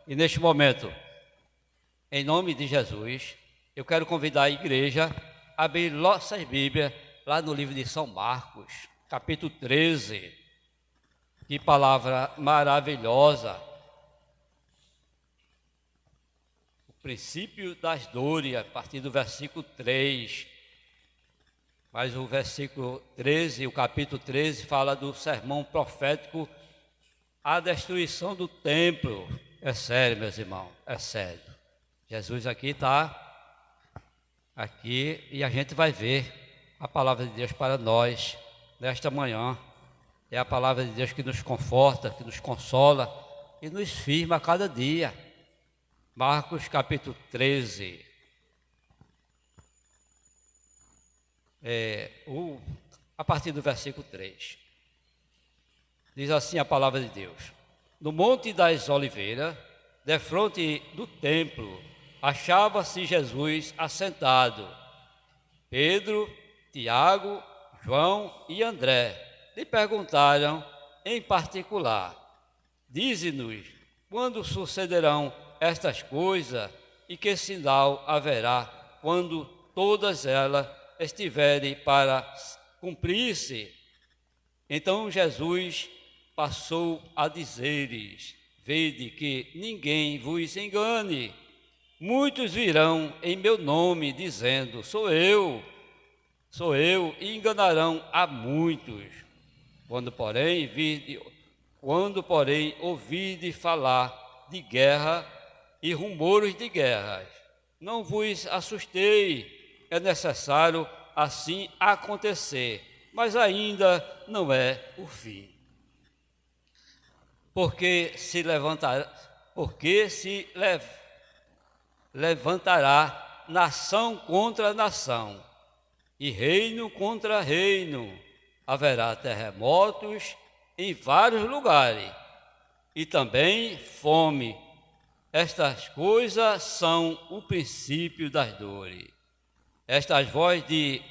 E neste momento, em nome de Jesus, eu quero convidar a igreja a abrir nossas Bíblias lá no livro de São Marcos, capítulo 13. Que palavra maravilhosa! O princípio das dores, a partir do versículo 3. Mas o versículo 13, o capítulo 13, fala do sermão profético, a destruição do templo. É sério, meus irmãos, é sério. Jesus aqui está, aqui, e a gente vai ver a palavra de Deus para nós nesta manhã. É a palavra de Deus que nos conforta, que nos consola e nos firma a cada dia. Marcos capítulo 13. A partir do versículo 3. Diz assim a palavra de Deus: No Monte das Oliveiras, defronte do templo, achava-se Jesus assentado. Pedro, Tiago, João e André lhe perguntaram em particular: Dize-nos, quando sucederão estas coisas e que sinal haverá quando todas elas estiverem para cumprir-se? Então Jesus passou a dizer-lhes: Vede que ninguém vos engane. Muitos virão em meu nome, dizendo: sou eu, e enganarão a muitos. Quando, porém, ouvirdes falar de guerra e rumores de guerras, não vos assustei, é necessário assim acontecer, mas ainda não é o fim. Porque se levantará nação contra nação, e reino contra reino. Haverá terremotos em vários lugares, e também fome. Estas coisas são o princípio das dores. Estas vozes de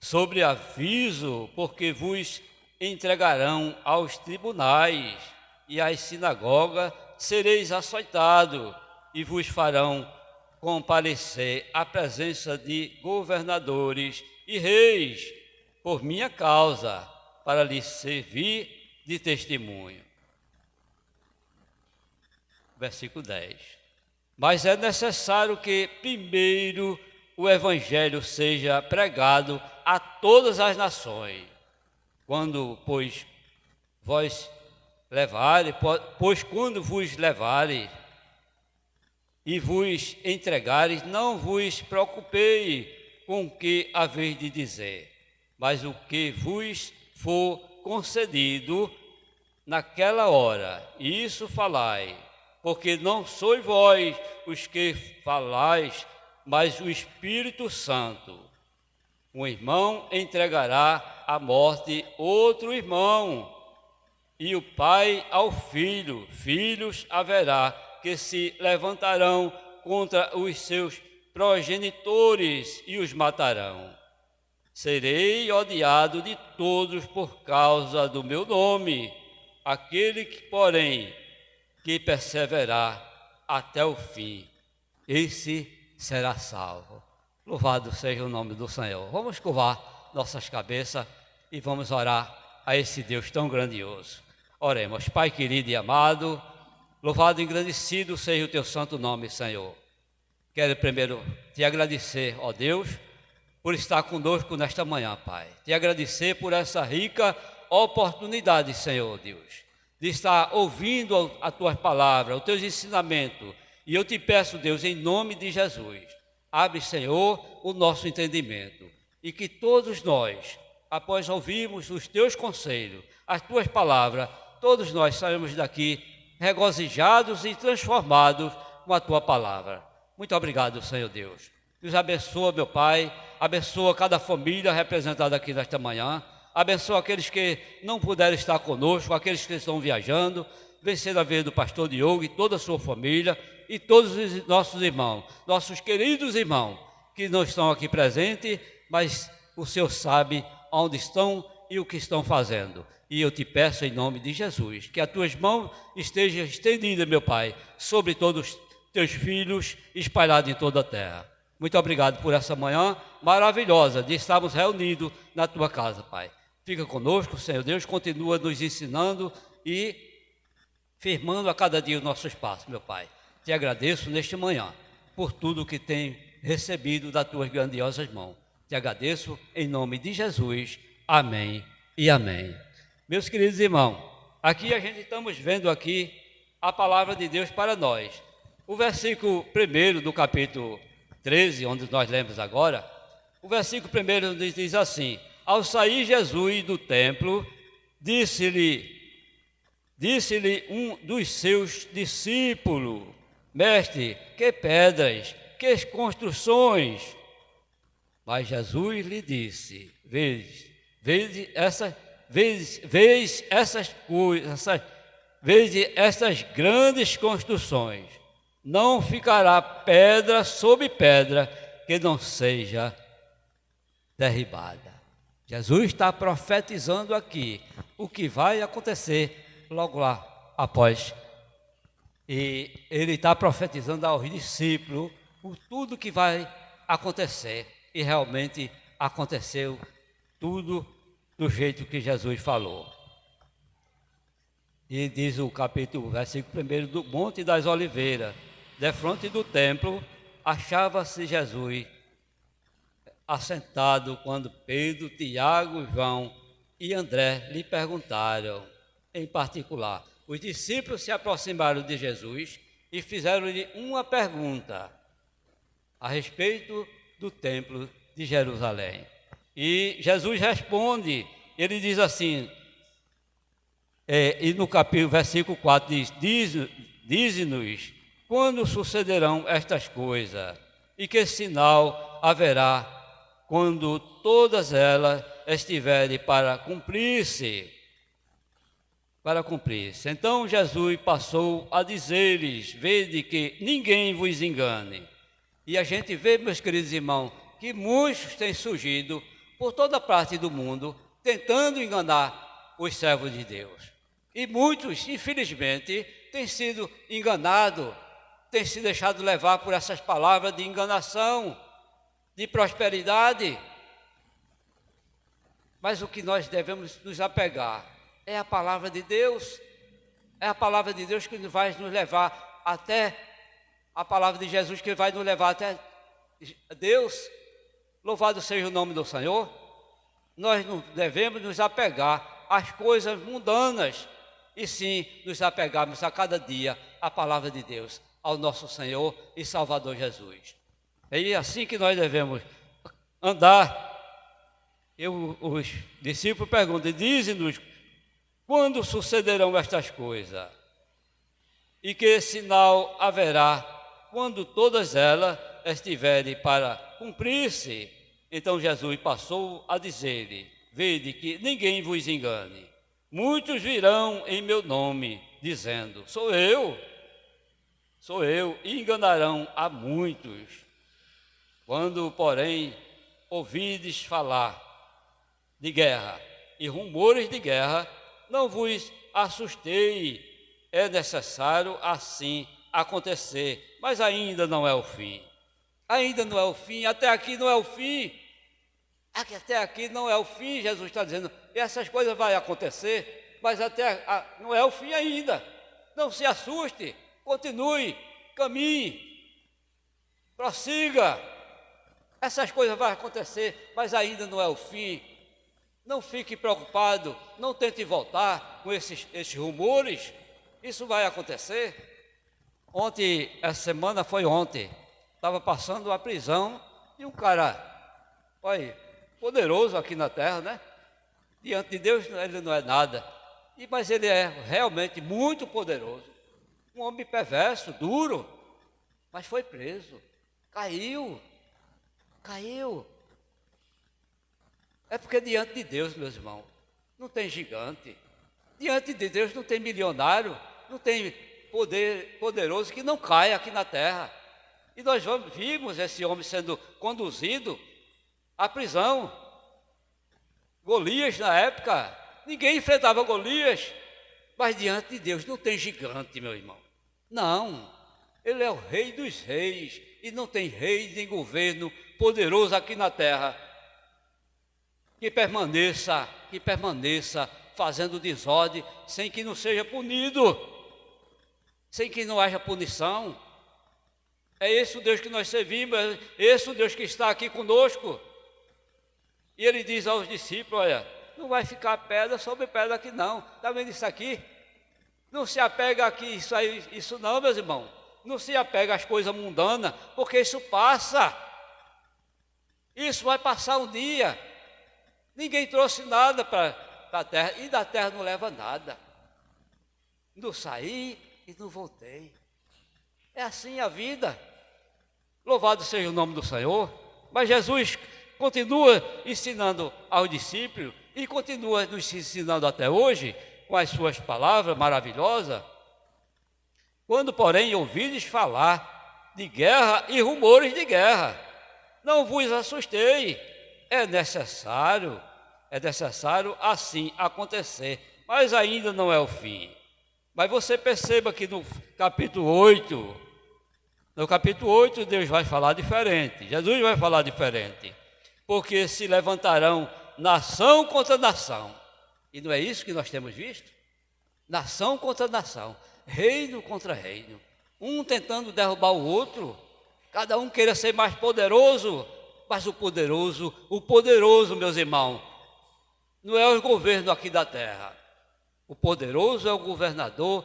sobreaviso, porque vos entregarão aos tribunais e às sinagogas, sereis açoitados, e vos farão comparecer à presença de governadores e reis, por minha causa, para lhes servir de testemunho. Versículo 10. Mas é necessário que primeiro o Evangelho seja pregado a todas as nações. Quando, pois vos levarem e vos entregares, não vos preocupeis com o que haveis de dizer, mas o que vos for concedido naquela hora, isso falai, porque não sois vós os que falais, mas o Espírito Santo. Um irmão entregará à morte outro irmão, e o pai ao filho. Filhos haverá que se levantarão contra os seus progenitores e os matarão. Serei odiado de todos por causa do meu nome. Aquele que, porém, que perseverar até o fim, esse será salvo. Louvado seja o nome do Senhor. Vamos curvar nossas cabeças e vamos orar a esse Deus tão grandioso. Oremos. Pai querido e amado, louvado e engrandecido seja o teu santo nome, Senhor. Quero primeiro te agradecer, ó Deus, por estar conosco nesta manhã, Pai. Te agradecer por essa rica oportunidade, Senhor Deus, de estar ouvindo a tua palavra, os teus ensinamentos. E eu te peço, Deus, em nome de Jesus, abre, Senhor, o nosso entendimento. E que todos nós, após ouvirmos os teus conselhos, as tuas palavras, todos nós saímos daqui regozijados e transformados com a tua palavra. Muito obrigado, Senhor Deus. Nos abençoa, meu Pai, abençoa cada família representada aqui nesta manhã, abençoa aqueles que não puderam estar conosco, aqueles que estão viajando, vencendo a vida do pastor Diogo e toda a sua família, e todos os nossos irmãos, nossos queridos irmãos, que não estão aqui presentes, mas o Senhor sabe onde estão e o que estão fazendo. E eu te peço em nome de Jesus, que as tuas mãos estejam estendidas, meu Pai, sobre todos os teus filhos espalhados em toda a terra. Muito obrigado por essa manhã maravilhosa de estarmos reunidos na tua casa, Pai. Fica conosco, Senhor Deus, continua nos ensinando e firmando a cada dia o nosso espaço, meu Pai. Te agradeço neste manhã por tudo que tem recebido das tuas grandiosas mãos. Te agradeço em nome de Jesus. Amém e amém. Meus queridos irmãos, aqui a gente estamos vendo aqui a palavra de Deus para nós. O versículo 1 do capítulo 13, onde nós lemos agora, o versículo 1 diz assim: ao sair Jesus do templo, disse-lhe um dos seus discípulos: mestre, que pedras, que construções. Mas Jesus lhe disse: vês essas grandes construções, não ficará pedra sobre pedra que não seja derribada. Jesus está profetizando aqui o que vai acontecer logo lá após. E ele está profetizando aos discípulos por tudo que vai acontecer. E realmente aconteceu tudo do jeito que Jesus falou. E diz o versículo 1 do Monte das Oliveiras, defronte do templo, achava-se Jesus assentado quando Pedro, Tiago, João e André lhe perguntaram, em particular. Os discípulos se aproximaram de Jesus e fizeram-lhe uma pergunta a respeito do templo de Jerusalém. E Jesus responde, ele diz assim, e no versículo 4 diz-nos, quando sucederão estas coisas, e que sinal haverá quando todas elas estiverem para cumprir-se. Então Jesus passou a dizer-lhes, vede que ninguém vos engane. E a gente vê, meus queridos irmãos, que muitos têm surgido por toda parte do mundo, tentando enganar os servos de Deus. E muitos, infelizmente, têm sido enganados, têm se deixado levar por essas palavras de enganação, de prosperidade. Mas o que nós devemos nos apegar é a palavra de Deus. É a palavra de Deus que vai nos levar até a palavra de Jesus, que vai nos levar até Deus. Louvado seja o nome do Senhor. Nós não devemos nos apegar às coisas mundanas, e sim nos apegarmos a cada dia à palavra de Deus, ao nosso Senhor e Salvador Jesus. É assim que nós devemos andar. Os discípulos perguntam, dize-nos, quando sucederão estas coisas? E que sinal haverá quando todas elas estiverem para cumprir-se? Então Jesus passou a dizer-lhe, vede que ninguém vos engane. Muitos virão em meu nome, dizendo, sou eu, e enganarão a muitos. Quando, porém, ouvides falar de guerra e rumores de guerra, não vos assustei, é necessário assim acontecer, mas ainda não é o fim. Ainda não é o fim, até aqui não é o fim. Até aqui não é o fim, Jesus está dizendo, essas coisas vão acontecer, mas não é o fim ainda. Não se assuste, continue, caminhe, prossiga. Essas coisas vão acontecer, mas ainda não é o fim. Não fique preocupado, não tente voltar com esses rumores, isso vai acontecer. Essa semana foi ontem, estava passando a prisão de um cara, poderoso aqui na terra, né? Diante de Deus ele não é nada, mas ele é realmente muito poderoso. Um homem perverso, duro, mas foi preso, caiu. É porque diante de Deus, meus irmãos, não tem gigante. Diante de Deus não tem milionário, não tem poderoso que não caia aqui na terra. E nós vimos esse homem sendo conduzido à prisão. Golias na época, ninguém enfrentava Golias, mas diante de Deus não tem gigante, meu irmão. Não, ele é o rei dos reis e não tem rei nem governo poderoso aqui na terra que permaneça fazendo desordem sem que não seja punido, sem que não haja punição. É esse o Deus que nós servimos, é esse o Deus que está aqui conosco. E ele diz aos discípulos, olha, não vai ficar pedra sobre pedra aqui não. Está vendo isso aqui? Não se apega aqui, isso não, meus irmãos. Não se apega às coisas mundanas, porque isso passa. Isso vai passar um dia. Ninguém trouxe nada para a terra, e da terra não leva nada. Não saí e não voltei. É assim a vida. Louvado seja o nome do Senhor. Mas Jesus continua ensinando aos discípulos e continua nos ensinando até hoje com as suas palavras maravilhosas. Quando, porém, ouvides falar de guerra e rumores de guerra, não vos assustei. É necessário assim acontecer, mas ainda não é o fim. Mas você perceba que no capítulo 8, Deus vai falar diferente, Jesus vai falar diferente, porque se levantarão nação contra nação, e não é isso que nós temos visto? Nação contra nação, reino contra reino, um tentando derrubar o outro, cada um queira ser mais poderoso, mas o poderoso, meus irmãos, não é o governo aqui da terra. O poderoso é o governador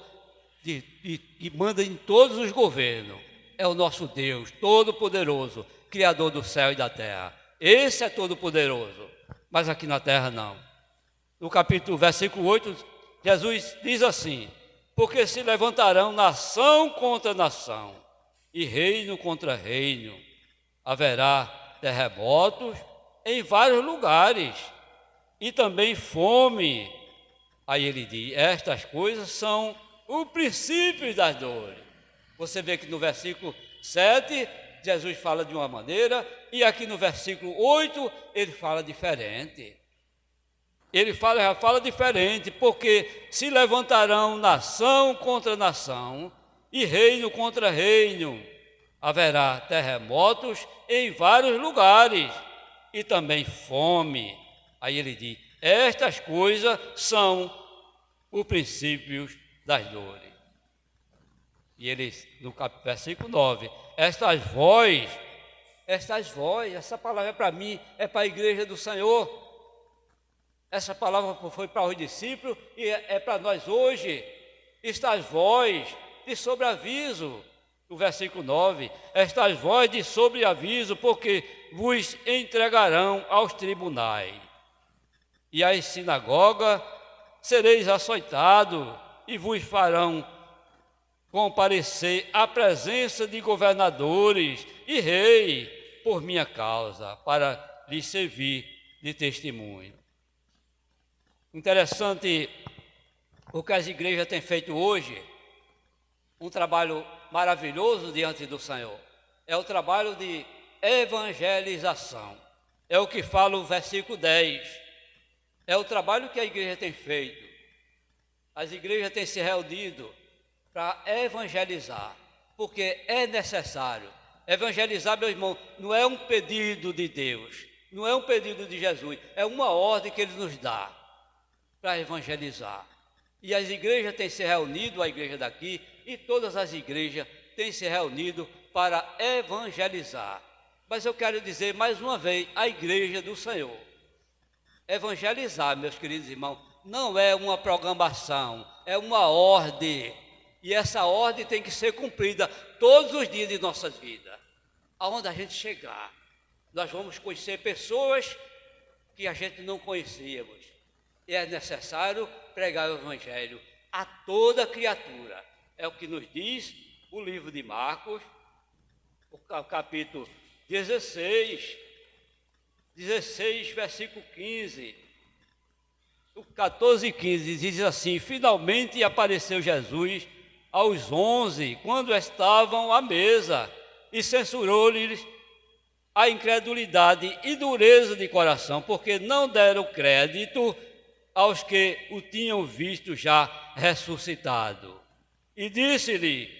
que manda em todos os governos. É o nosso Deus, todo-poderoso, Criador do céu e da terra. Esse é todo-poderoso, mas aqui na terra não. No versículo 8, Jesus diz assim, porque se levantarão nação contra nação e reino contra reino. Haverá terremotos em vários lugares e também fome. Aí ele diz, estas coisas são o princípio das dores. Você vê que no versículo 7, Jesus fala de uma maneira, e aqui no versículo 8, ele fala diferente. Ele fala diferente, porque se levantarão nação contra nação, e reino contra reino. Haverá terremotos em vários lugares, e também fome. Aí ele diz, estas coisas são os princípios das dores. E ele, no versículo 9, estas vozes, essa palavra é para mim, é para a igreja do Senhor. Essa palavra foi para os discípulos e é para nós hoje. Estas vozes de sobreaviso, o versículo 9, estas vozes de sobreaviso, porque vos entregarão aos tribunais. E às sinagogas sereis açoitados e vos farão comparecer à presença de governadores e reis por minha causa, para lhes servir de testemunho. Interessante o que as igrejas têm feito hoje, um trabalho maravilhoso diante do Senhor. É o trabalho de evangelização. É o que fala o versículo 10. É o trabalho que a igreja tem feito. As igrejas têm se reunido para evangelizar, porque é necessário. Evangelizar, meu irmão, não é um pedido de Deus, não é um pedido de Jesus, é uma ordem que Ele nos dá para evangelizar. E as igrejas têm se reunido, a igreja daqui, e todas as igrejas têm se reunido para evangelizar. Mas eu quero dizer mais uma vez, a igreja do Senhor. Evangelizar, meus queridos irmãos, não é uma programação, é uma ordem. E essa ordem tem que ser cumprida todos os dias de nossas vidas. Aonde a gente chegar, nós vamos conhecer pessoas que a gente não conhecíamos. E é necessário pregar o Evangelho a toda criatura. É o que nos diz o livro de Marcos, o capítulo 16, versículo 15. O 14 e 15 diz assim, finalmente apareceu Jesus aos 11, quando estavam à mesa, e censurou-lhes a incredulidade e dureza de coração, porque não deram crédito aos que o tinham visto já ressuscitado. E disse-lhe: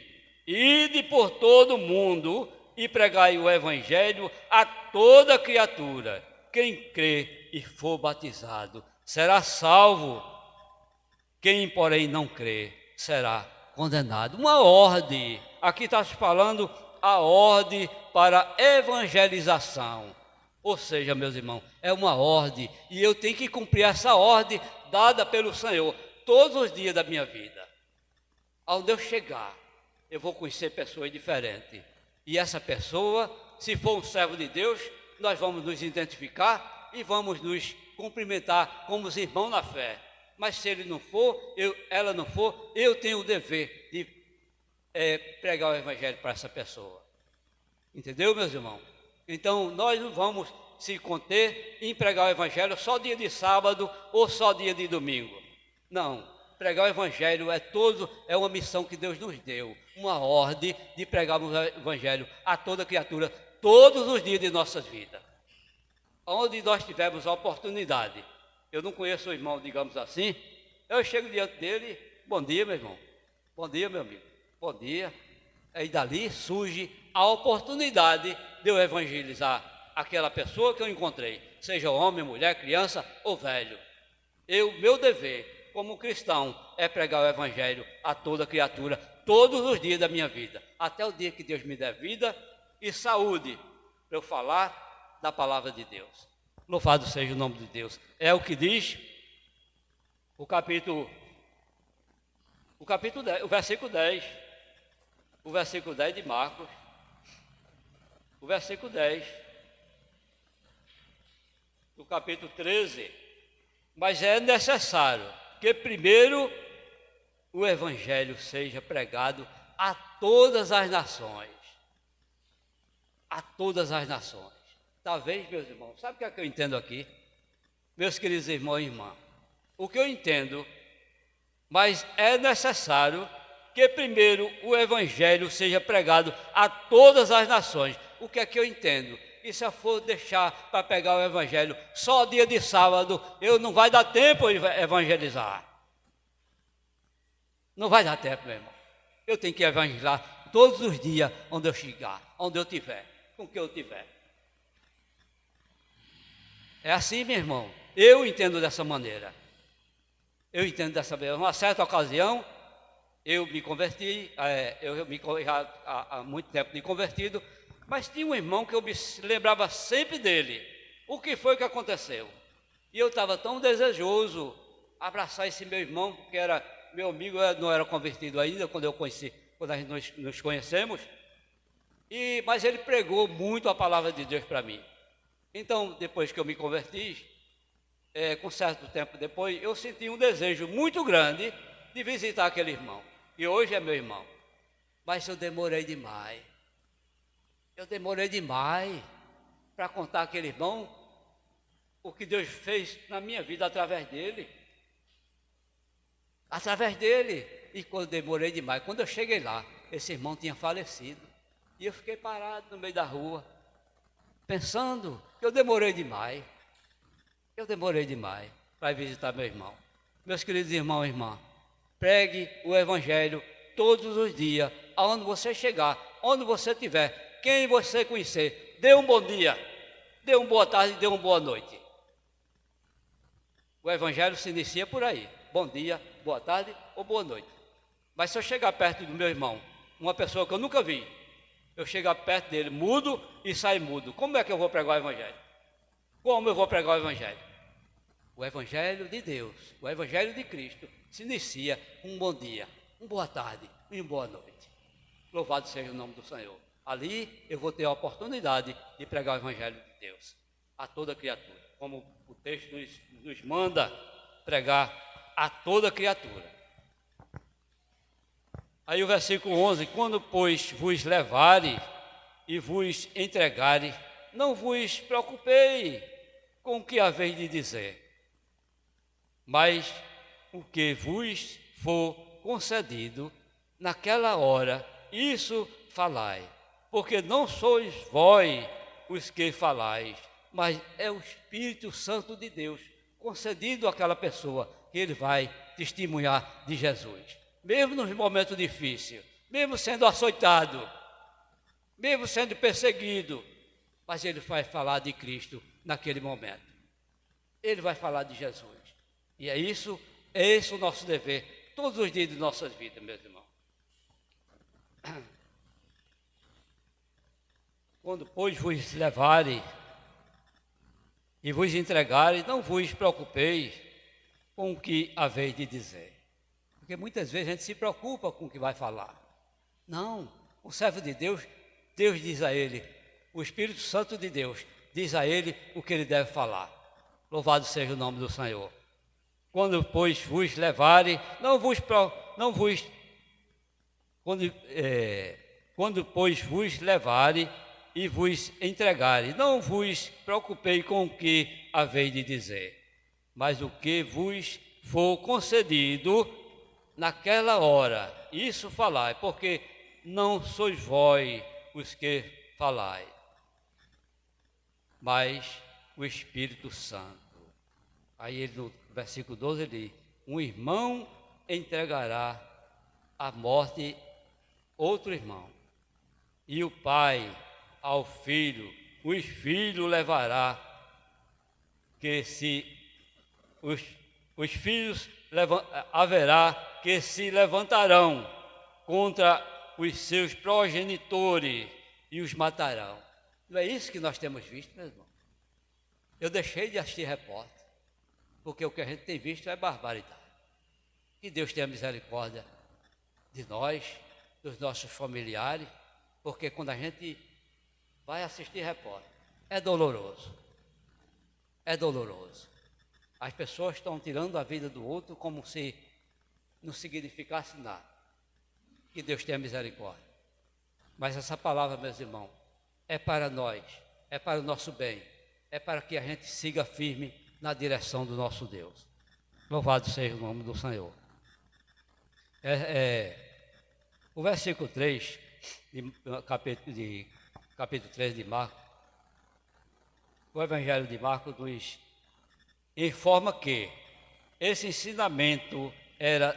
ide por todo o mundo e pregai o evangelho a toda criatura. Quem crê e for batizado será salvo. Quem, porém, não crê será condenado. Uma ordem. Aqui está se falando a ordem para evangelização. Ou seja, meus irmãos, é uma ordem e eu tenho que cumprir essa ordem dada pelo Senhor todos os dias da minha vida. Onde eu chegar, eu vou conhecer pessoas diferentes. E essa pessoa, se for um servo de Deus, nós vamos nos identificar e vamos nos cumprimentar como os irmãos na fé. Mas se ele não for, ela não for, eu tenho o dever de pregar o evangelho para essa pessoa. Entendeu, meus irmãos? Então, nós não vamos se conter em pregar o evangelho só dia de sábado ou só dia de domingo. Não, pregar o evangelho é uma missão que Deus nos deu, uma ordem de pregar o evangelho a toda criatura, todos os dias de nossas vidas. Onde nós tivermos a oportunidade. Eu não conheço o irmão, digamos assim, eu chego diante dele, bom dia, meu irmão, bom dia, meu amigo, bom dia. Aí dali surge a oportunidade de eu evangelizar aquela pessoa que eu encontrei, seja homem, mulher, criança ou velho. Meu dever como cristão é pregar o evangelho a toda criatura, todos os dias da minha vida, até o dia que Deus me der vida e saúde para eu falar da palavra de Deus. Louvado seja o nome de Deus. É o que diz o versículo 10. O versículo 10 de Marcos. O versículo 10 do capítulo 13. Mas é necessário que primeiro o evangelho seja pregado a todas as nações. A todas as nações. Talvez, meus irmãos, sabe o que é que eu entendo aqui? Meus queridos irmãos e irmãs, o que eu entendo, mas é necessário que primeiro o evangelho seja pregado a todas as nações. O que é que eu entendo? E se eu for deixar para pegar o evangelho só dia de sábado, não vai dar tempo de evangelizar. Não vai dar tempo, meu irmão. Eu tenho que evangelizar todos os dias onde eu chegar, onde eu tiver, com que eu tiver. É assim, meu irmão. Eu entendo dessa maneira. Eu entendo dessa maneira. Uma certa ocasião, eu me converti, já há muito tempo me convertido, mas tinha um irmão que eu me lembrava sempre dele. O que foi que aconteceu? E eu estava tão desejoso abraçar esse meu irmão, que era meu amigo, eu não era convertido ainda quando a gente nos conhecemos, mas ele pregou muito a palavra de Deus para mim. Então, depois que eu me converti, com certo tempo depois, eu senti um desejo muito grande de visitar aquele irmão. E hoje é meu irmão. Mas eu demorei demais. Para contar àquele irmão o que Deus fez na minha vida através dele. E quando demorei demais, quando eu cheguei lá, esse irmão tinha falecido. E eu fiquei parado no meio da rua, pensando que eu demorei demais para visitar meu irmão. Meus queridos irmãos e irmãs, pregue o evangelho todos os dias, aonde você chegar, onde você estiver, quem você conhecer, dê um bom dia, dê uma boa tarde, dê uma boa noite. O evangelho se inicia por aí, bom dia, boa tarde ou boa noite. Mas se eu chegar perto do meu irmão, uma pessoa que eu nunca vi, eu chegar perto dele mudo e sair mudo, como é que eu vou pregar o evangelho? Como eu vou pregar o evangelho? O evangelho de Deus, o evangelho de Cristo se inicia com um bom dia, uma boa tarde e uma boa noite. Louvado seja o nome do Senhor. Ali eu vou ter a oportunidade de pregar o evangelho de Deus a toda criatura, como o texto nos manda pregar a toda criatura. Aí o versículo 11, quando pois vos levarem e vos entregarem, não vos preocupei com o que haveis de dizer, mas o que vos for concedido naquela hora, isso falai, porque não sois vós os que falais, mas é o Espírito Santo de Deus concedido àquela pessoa que ele vai testemunhar de Jesus. Mesmo nos momentos difíceis, mesmo sendo açoitado, mesmo sendo perseguido, mas ele vai falar de Cristo naquele momento. Ele vai falar de Jesus. E é esse o nosso dever, todos os dias de nossas vidas, meus irmãos. Quando, pois, vos levarem e vos entregarem, não vos preocupeis com o que haveis de dizer. Porque muitas vezes a gente se preocupa com o que vai falar. Não, o servo de Deus, Deus diz a ele, o Espírito Santo de Deus diz a ele o que ele deve falar. Louvado seja o nome do Senhor. Quando, pois, vos levarem, quando, pois, vos levarem e vos entregarem, não vos preocupeis com o que haveis de dizer, mas o que vos for concedido naquela hora, isso falai, porque não sois vós os que falai, mas o Espírito Santo. Aí ele, no versículo 12, ele diz, um irmão entregará à morte outro irmão, e o pai ao filho, os filhos levará, que se os filhos haverá que se levantarão contra os seus progenitores e os matarão. Não é isso que nós temos visto, meu irmão? Eu deixei de assistir repórter, porque o que a gente tem visto é barbaridade. Que Deus tenha misericórdia de nós, dos nossos familiares, porque quando a gente vai assistir repórter, é doloroso. É doloroso. As pessoas estão tirando a vida do outro como se não significasse nada. Que Deus tenha misericórdia. Mas essa palavra, meus irmãos, é para nós, é para o nosso bem, é para que a gente siga firme na direção do nosso Deus. Louvado seja o nome do Senhor. O versículo 3, capítulo 3 de Marcos, o Evangelho de Marcos nos informa que esse ensinamento era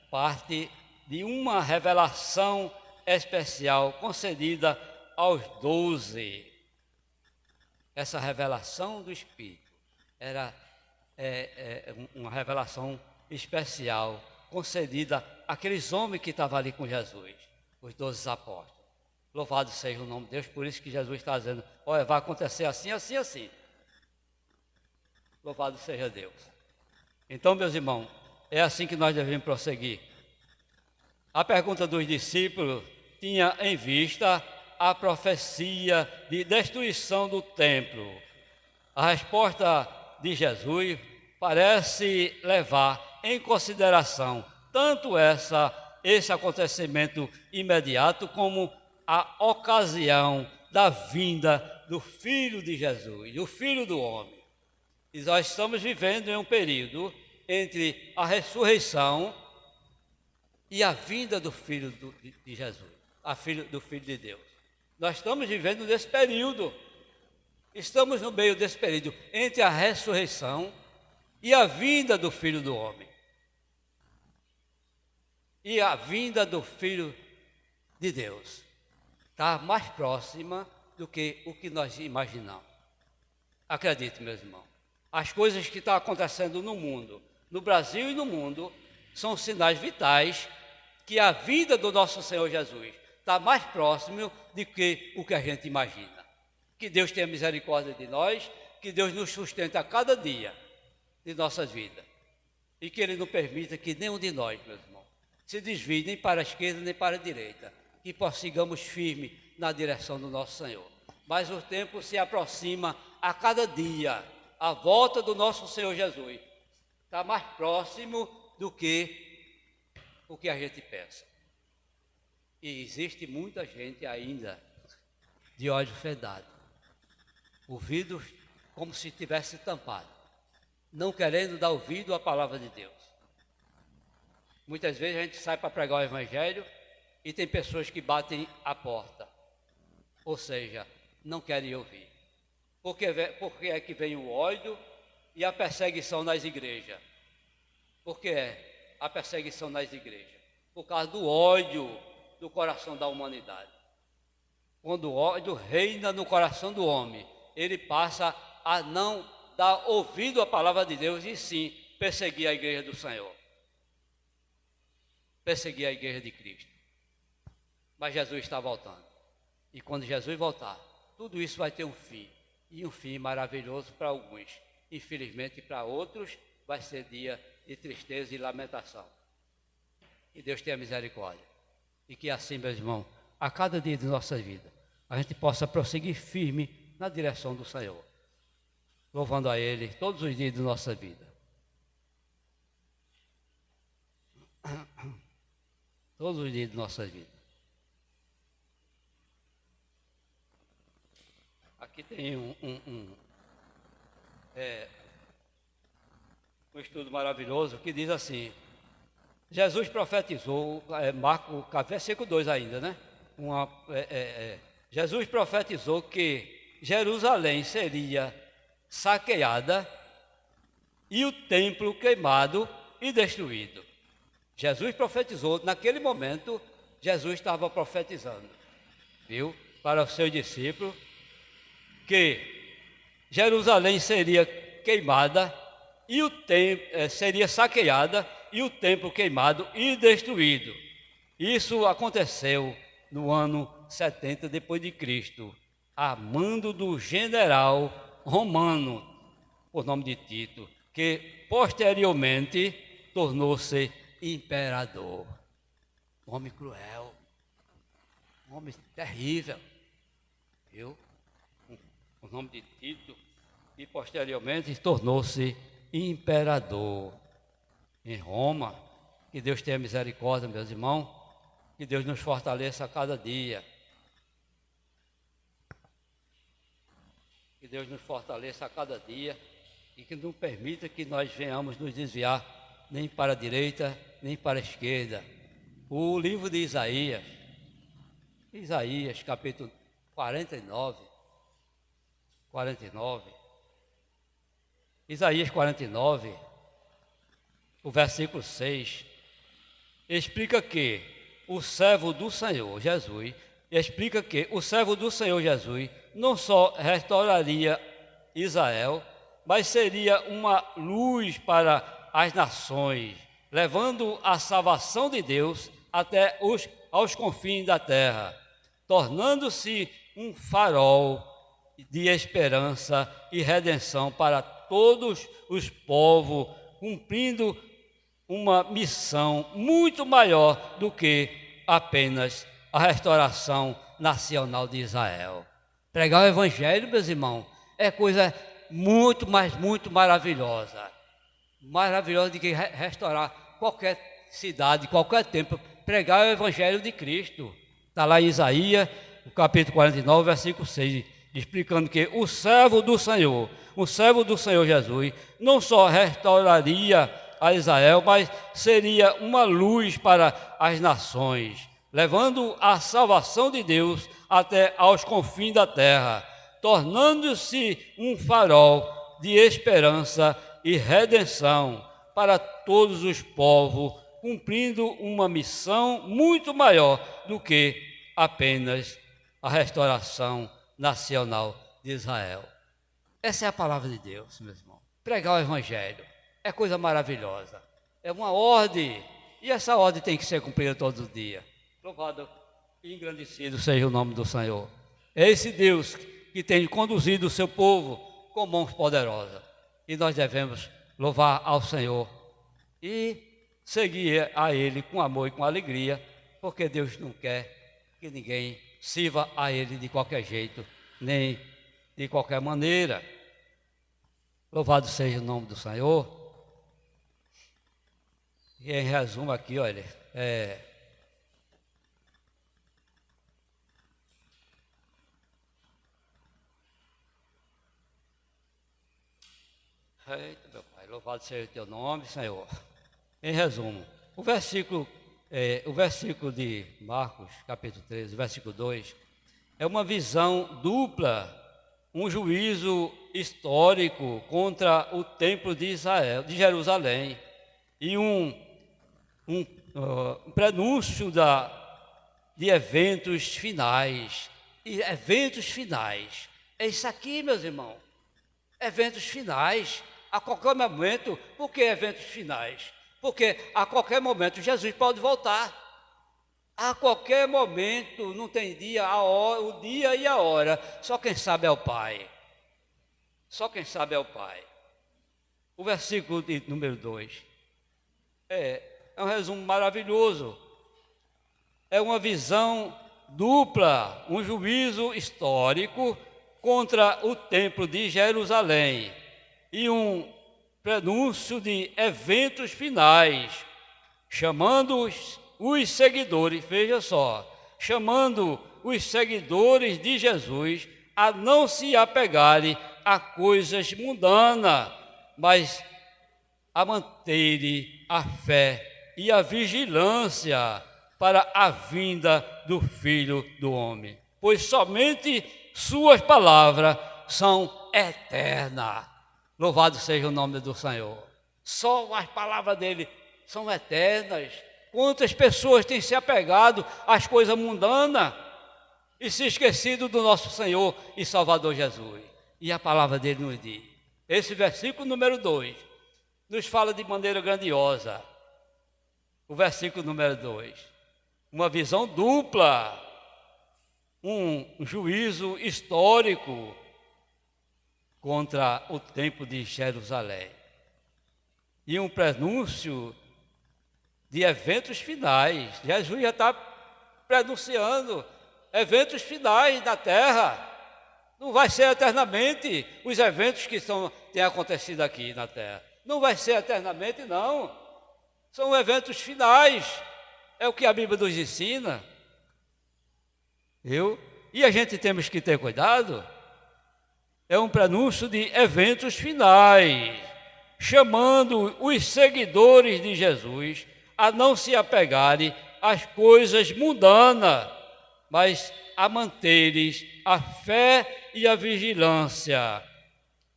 parte de uma revelação especial concedida aos 12. Essa revelação do Espírito era uma revelação especial concedida àqueles homens que estavam ali com Jesus, os 12 apóstolos. Louvado seja o nome de Deus, por isso que Jesus está dizendo, olha, vai acontecer assim, assim, assim. Louvado seja Deus. Então, meus irmãos, é assim que nós devemos prosseguir. A pergunta dos discípulos tinha em vista a profecia de destruição do templo. A resposta de Jesus parece levar em consideração tanto esse acontecimento imediato como a ocasião da vinda do Filho de Jesus, do Filho do homem. E nós estamos vivendo em um período entre a ressurreição e a vinda do Filho de Jesus, do Filho de Deus. Nós estamos vivendo nesse período, estamos no meio desse período entre a ressurreição e a vinda do Filho do homem. E a vinda do Filho de Deus está mais próxima do que o que nós imaginamos. Acredite, meus irmãos, as coisas que estão acontecendo no mundo, no Brasil e no mundo, são sinais vitais que a vida do nosso Senhor Jesus está mais próximo do que o que a gente imagina. Que Deus tenha misericórdia de nós, que Deus nos sustente a cada dia de nossas vidas. E que Ele não permita que nenhum de nós, meus irmãos, se desvie nem para a esquerda nem para a direita, que prossigamos firme na direção do nosso Senhor. Mas o tempo se aproxima a cada dia, a volta do nosso Senhor Jesus está mais próximo do que o que a gente pensa. E existe muita gente ainda de olhos fedados, ouvidos como se tivesse tampado, não querendo dar ouvido à palavra de Deus. Muitas vezes a gente sai para pregar o Evangelho e tem pessoas que batem a porta. Ou seja, não querem ouvir. Porque é que vem o ódio e a perseguição nas igrejas? Por que é a perseguição nas igrejas? Por causa do ódio do coração da humanidade. Quando o ódio reina no coração do homem, ele passa a não dar ouvido à palavra de Deus e sim perseguir a igreja do Senhor. Perseguir a igreja de Cristo. Mas Jesus está voltando. E quando Jesus voltar, tudo isso vai ter um fim. E um fim maravilhoso para alguns. Infelizmente, para outros, vai ser dia de tristeza e lamentação. Que Deus tenha misericórdia. E que assim, meus irmãos, a cada dia de nossa vida, a gente possa prosseguir firme na direção do Senhor. Louvando a Ele todos os dias de nossa vida. Todos os dias de nossa vida. Aqui tem um estudo maravilhoso que diz assim: Jesus profetizou, Marcos, versículo 2 ainda, né? Jesus profetizou que Jerusalém seria saqueada e o templo queimado e destruído. Jesus profetizou, naquele momento, Jesus estava profetizando, viu? Para os seus discípulos, que Jerusalém seria queimada e o templo seria saqueada e o templo queimado e destruído. Isso aconteceu no ano 70 depois de Cristo, a mando do general romano, por nome de Tito, que posteriormente tornou-se imperador. Homem cruel, homem terrível, viu? O nome de Tito, e posteriormente tornou-se imperador em Roma. Que Deus tenha misericórdia, meus irmãos, que Deus nos fortaleça a cada dia. Que Deus nos fortaleça a cada dia e que não permita que nós venhamos nos desviar nem para a direita, nem para a esquerda. O livro de Isaías, capítulo 49, Isaías 49, o versículo 6, explica que o servo do Senhor Jesus, não só restauraria Israel, mas seria uma luz para as nações, levando a salvação de Deus até aos confins da terra, tornando-se um farol de esperança e redenção para todos os povos, cumprindo uma missão muito maior do que apenas a restauração nacional de Israel. Pregar o Evangelho, meus irmãos, é coisa muito, mas muito maravilhosa. Maravilhosa de que restaurar qualquer cidade, qualquer templo. Pregar o Evangelho de Cristo. Está lá em Isaías, no capítulo 49, versículo 6, explicando que o servo do Senhor Jesus, não só restauraria a Israel, mas seria uma luz para as nações, levando a salvação de Deus até aos confins da terra, tornando-se um farol de esperança e redenção para todos os povos, cumprindo uma missão muito maior do que apenas a restauração nacional de Israel. Essa é a palavra de Deus, meus irmãos. Pregar o Evangelho é coisa maravilhosa, é uma ordem, e essa ordem tem que ser cumprida todos os dias. Louvado e engrandecido seja o nome do Senhor. É esse Deus que tem conduzido o seu povo com mãos poderosas, e nós devemos louvar ao Senhor e seguir a Ele com amor e com alegria, porque Deus não quer que ninguém sirva a Ele de qualquer jeito, nem de qualquer maneira. Louvado seja o nome do Senhor. E em resumo aqui, olha, eita, meu Pai, louvado seja o teu nome, Senhor. Em resumo, o versículo de Marcos, capítulo 13, versículo 2, é uma visão dupla, um juízo histórico contra o templo de Israel, de Jerusalém, e um prenúncio de eventos finais. E eventos finais, é isso aqui, meus irmãos, eventos finais, a qualquer momento. Por que eventos finais? Porque a qualquer momento Jesus pode voltar. A qualquer momento, não tem dia, a hora, o dia e a hora, só quem sabe é o Pai. Só quem sabe é o Pai. O versículo de número 2 é um resumo maravilhoso. É uma visão dupla, um juízo histórico contra o templo de Jerusalém e um prenúncio de eventos finais, chamando os seguidores, veja só, chamando os seguidores de Jesus a não se apegarem a coisas mundanas, mas a manterem a fé e a vigilância para a vinda do Filho do Homem, pois somente suas palavras são eternas. Louvado seja o nome do Senhor. Só as palavras dele são eternas. Quantas pessoas têm se apegado às coisas mundanas e se esquecido do nosso Senhor e Salvador Jesus? E a palavra dele nos diz. Esse versículo número 2 nos fala de maneira grandiosa. O versículo número 2. Uma visão dupla, um juízo histórico contra o templo de Jerusalém e um prenúncio de eventos finais. Jesus já está prenunciando eventos finais na terra. Não vai ser eternamente os eventos que têm acontecido aqui na terra. Não vai ser eternamente, não. São eventos finais. É o que a Bíblia nos ensina. E a gente temos que ter cuidado. É um prenúncio de eventos finais, chamando os seguidores de Jesus a não se apegarem às coisas mundanas, mas a manterem a fé e a vigilância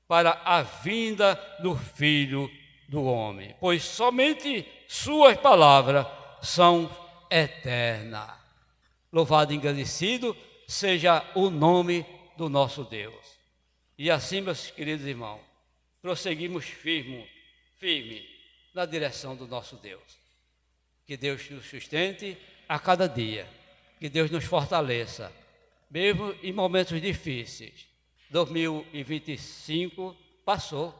para a vinda do Filho do Homem, pois somente suas palavras são eternas. Louvado e engrandecido seja o nome do nosso Deus. E assim, meus queridos irmãos, prosseguimos firme na direção do nosso Deus. Que Deus nos sustente a cada dia, que Deus nos fortaleça, mesmo em momentos difíceis. 2025 passou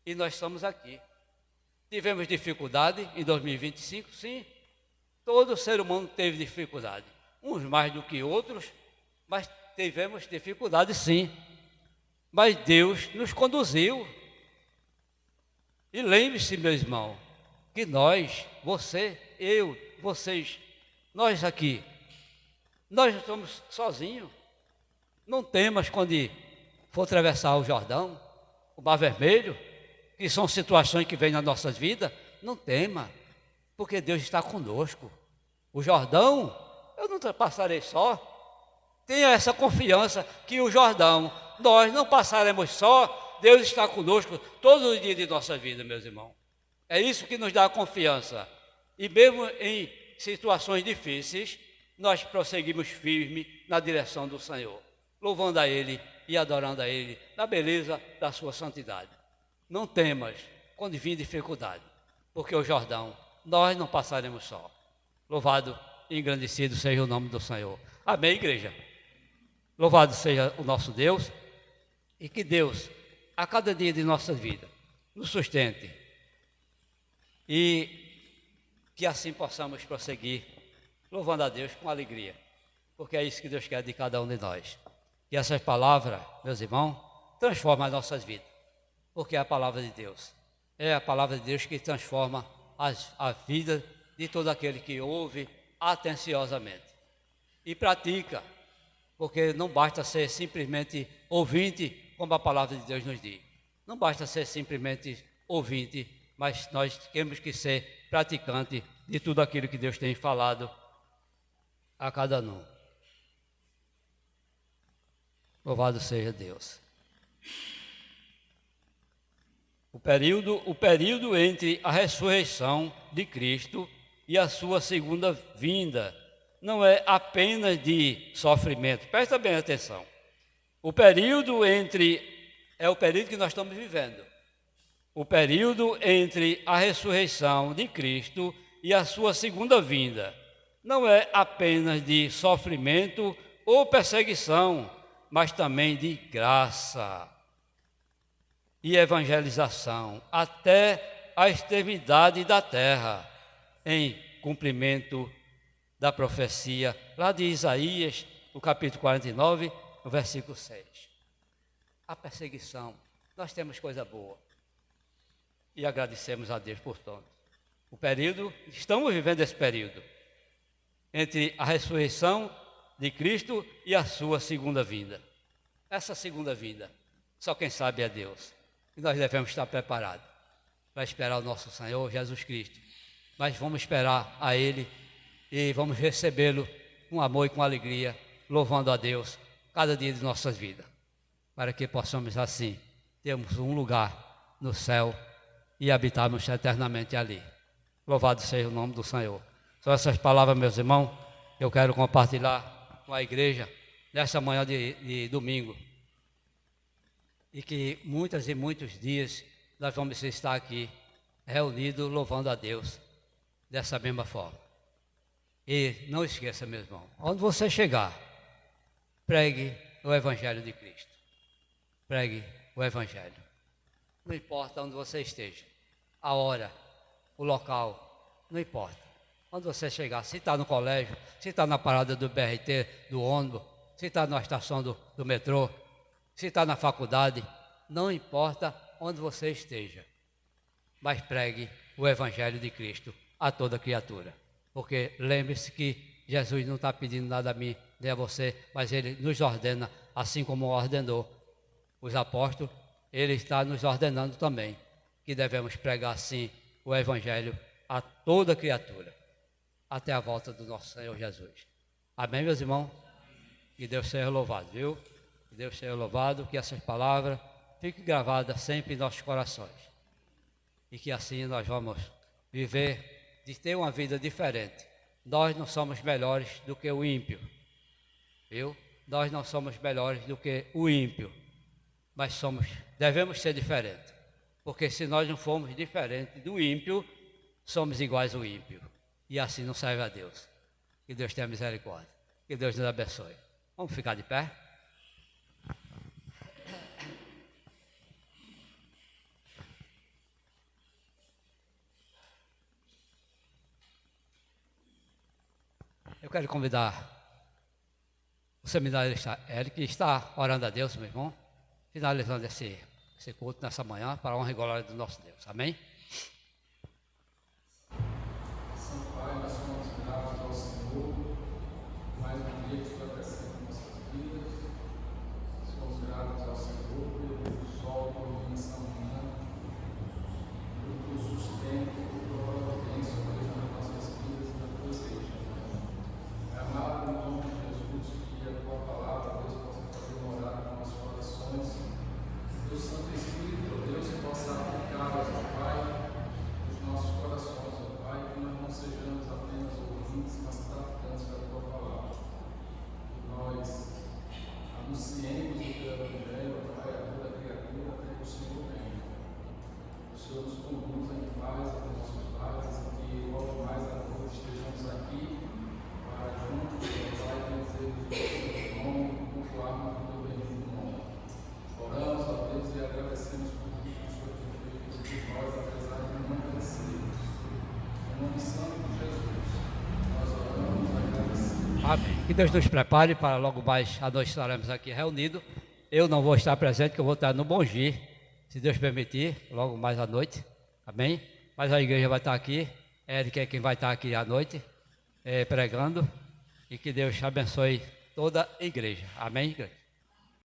e nós estamos aqui. Tivemos dificuldade em 2025, sim. Todo ser humano teve dificuldade, uns mais do que outros, mas tivemos dificuldade, sim. Mas Deus nos conduziu. E lembre-se, meu irmão, que nós, você, eu, vocês, nós aqui, nós não estamos sozinhos. Não temas quando for atravessar o Jordão, o Mar Vermelho, que são situações que vêm nas nossas vidas. Não tema, porque Deus está conosco. O Jordão, eu não passarei só. Tenha essa confiança que o Jordão, nós não passaremos só. Deus está conosco todos os dias de nossa vida, meus irmãos. É isso que nos dá a confiança. E mesmo em situações difíceis, nós prosseguimos firme na direção do Senhor, louvando a Ele e adorando a Ele na beleza da sua santidade. Não temas quando vir dificuldade, porque o Jordão, nós não passaremos só. Louvado e engrandecido seja o nome do Senhor. Amém, igreja? Louvado seja o nosso Deus, e que Deus, a cada dia de nossa vida, nos sustente, e que assim possamos prosseguir, louvando a Deus com alegria, porque é isso que Deus quer de cada um de nós. Que essas palavras, meus irmãos, transformem as nossas vidas, porque é a palavra de Deus. É a palavra de Deus que transforma a vida de todo aquele que ouve atenciosamente e pratica, porque não basta ser simplesmente ouvinte, como a palavra de Deus nos diz. Não basta ser simplesmente ouvinte, mas nós temos que ser praticante de tudo aquilo que Deus tem falado a cada um. Louvado seja Deus. O período entre a ressurreição de Cristo e a sua segunda vinda não é apenas de sofrimento. Presta bem atenção. O período é o período que nós estamos vivendo. O período entre a ressurreição de Cristo e a sua segunda vinda não é apenas de sofrimento ou perseguição, mas também de graça e evangelização até a extremidade da terra, em cumprimento da profecia lá de Isaías, no capítulo 49, no versículo 6. A perseguição, nós temos coisa boa e agradecemos a Deus por tanto. Estamos vivendo esse período entre a ressurreição de Cristo e a sua segunda vinda. Essa segunda vinda, só quem sabe é Deus. E nós devemos estar preparados para esperar o nosso Senhor Jesus Cristo. Mas vamos esperar a Ele e vamos recebê-lo com amor e com alegria, louvando a Deus cada dia de nossas vidas, para que possamos assim termos um lugar no céu e habitarmos eternamente ali. Louvado seja o nome do Senhor. São essas palavras, meus irmãos, que eu quero compartilhar com a igreja nessa manhã de domingo. E que muitos e muitos dias nós vamos estar aqui reunidos louvando a Deus dessa mesma forma. E não esqueça, meu irmão, onde você chegar, pregue o Evangelho de Cristo. Pregue o Evangelho. Não importa onde você esteja, a hora, o local, não importa. Onde você chegar, se está no colégio, se está na parada do BRT, do ônibus, se está na estação do metrô, se está na faculdade, não importa onde você esteja, mas pregue o Evangelho de Cristo a toda criatura. Porque lembre-se que Jesus não está pedindo nada a mim nem a você, mas Ele nos ordena, assim como ordenou os apóstolos, Ele está nos ordenando também, que devemos pregar sim o Evangelho a toda criatura, até a volta do nosso Senhor Jesus. Amém, meus irmãos? Que Deus seja louvado, viu? Que Deus seja louvado, que essas palavras fiquem gravadas sempre em nossos corações. E que assim nós vamos viver, de ter uma vida diferente. Nós não somos melhores do que o ímpio, viu? Nós não somos melhores do que o ímpio, mas devemos ser diferentes. Porque se nós não formos diferentes do ímpio, somos iguais ao ímpio. E assim não serve a Deus. Que Deus tenha misericórdia. Que Deus nos abençoe. Vamos ficar de pé? Eu quero convidar o seminarista Eric, que está orando a Deus, meu irmão, finalizando esse culto nessa manhã, para a honra e glória do nosso Deus. Amém? Santo Pai, nós somos gratos ao Senhor, mais um dia que o Senhor acrescenta em nossas vidas. Somos gratos ao Senhor pelo sol que nos nessa manhã, pelo sustento, pela providência, Deus, nas nossas vidas e na tua igreja. É amado em nome de Jesus, que a tua palavra, Deus, possa fazer morar nos nossos corações. Deus Santo Espírito, Deus, possa aplicá-las, ó Pai, nos nossos corações, ó Pai, que nós não sejamos apenas ouvintes, mas praticantes da tua palavra. Que nós anunciemos o teu Evangelho, ó Pai, a toda criatura, até que o Senhor venha. O Senhor nos conduza em paz aos nossos lares, e que logo mais à noite estejamos aqui para juntos, ó Pai, benzermos o teu nome e cultuarmos o teu bendito nome. Oramos a Deus e agradecemos por tudo que o Senhor tem feito por nós, apesar de não merecermos. Em nome santo de Jesus, nós oramos e agradecemos. Amém. Que Deus nos prepare para logo mais à noite estaremos aqui reunidos. Eu não vou estar presente, que eu vou estar no Bom Dia, se Deus permitir, logo mais à noite. Amém? Mas a igreja vai estar aqui. Eric é quem vai estar aqui à noite, pregando. E que Deus abençoe toda a igreja. Amém, igreja?